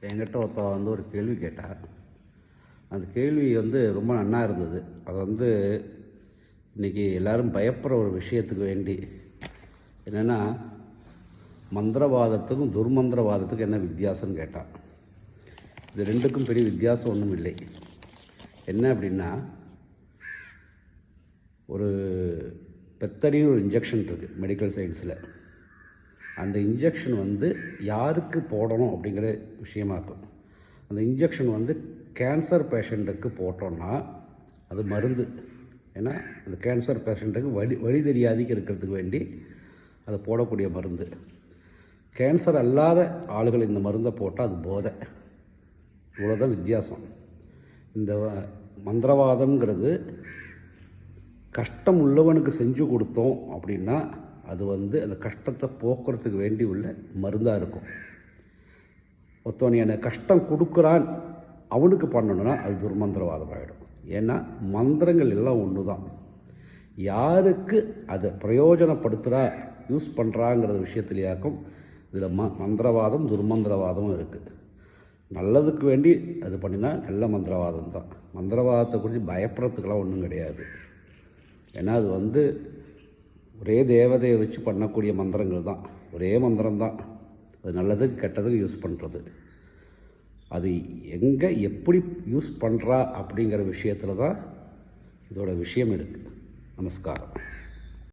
என்கிட்ட ஒருத்தர் ஒரு கேள்வி கேட்டார். அந்த கேள்வி ரொம்ப நன்னா இருந்தது. அது இன்றைக்கி எல்லோரும் பயப்படுற ஒரு விஷயத்துக்கு வேண்டி என்னென்னா, மந்திரவாதத்துக்கும் துர்மந்திரவாதத்துக்கும் என்ன வித்தியாசம்னு கேட்டால், இது ரெண்டுக்கும் பெரிய வித்தியாசம் ஒன்றும் இல்லை. என்ன அப்படின்னா, ஒரு பெத்தடின்னு ஒரு இன்ஜெக்ஷன் இருக்குது மெடிக்கல் சயின்ஸில். அந்த இன்ஜெக்ஷன் யாருக்கு போடணும் அப்படிங்கிற விஷயமாக்கும். அந்த இன்ஜெக்ஷன் கேன்சர் பேஷண்ட்டுக்கு போட்டோன்னா அது மருந்து. ஏன்னா அந்த கேன்சர் பேஷண்ட்டுக்கு வழி தெரியாதிக்கு இருக்கிறதுக்கு வேண்டி அதை போடக்கூடிய மருந்து. கேன்சர் அல்லாத ஆளுகள் இந்த மருந்தை போட்டால் அது போதை. இவ்வளோதான் வித்தியாசம். இந்த மந்திரவாதம்ங்கிறது கஷ்டம் உள்ளவனுக்கு செஞ்சு கொடுத்தோம் அப்படின்னா அது அந்த கஷ்டத்தை போக்குறதுக்கு வேண்டி உள்ள மருந்தாக இருக்கும். ஒருத்தவன் எனக்கு கஷ்டம் கொடுக்குறான் அவனுக்கு பண்ணணுன்னா அது துர்மந்திரவாதம் ஆகிடும். ஏன்னா மந்திரங்கள் எல்லாம் ஒன்று தான். யாருக்கு அதை பிரயோஜனப்படுத்துகிறா யூஸ் பண்ணுறாங்கிற விஷயத்துலையாக்கும் இதில் மந்திரவாதம் துர்மந்திரவாதமும் இருக்குது. நல்லதுக்கு வேண்டி அது பண்ணினா நல்ல மந்திரவாதம் தான். மந்திரவாதத்தை குறித்து பயப்படுறதுக்கெல்லாம் ஒன்றும் கிடையாது. ஏன்னா அது ஒரே தேவதையை வச்சு பண்ணக்கூடிய மந்திரங்கள் தான். ஒரே மந்திரம்தான். அது நல்லதுக்கு கெட்டதுக்கு யூஸ் பண்ணுறது. அது எங்கே எப்படி யூஸ் பண்ணுறா அப்படிங்கிற விஷயத்தில் தான் இதோட விஷயம் இருக்குது. நமஸ்காரம்.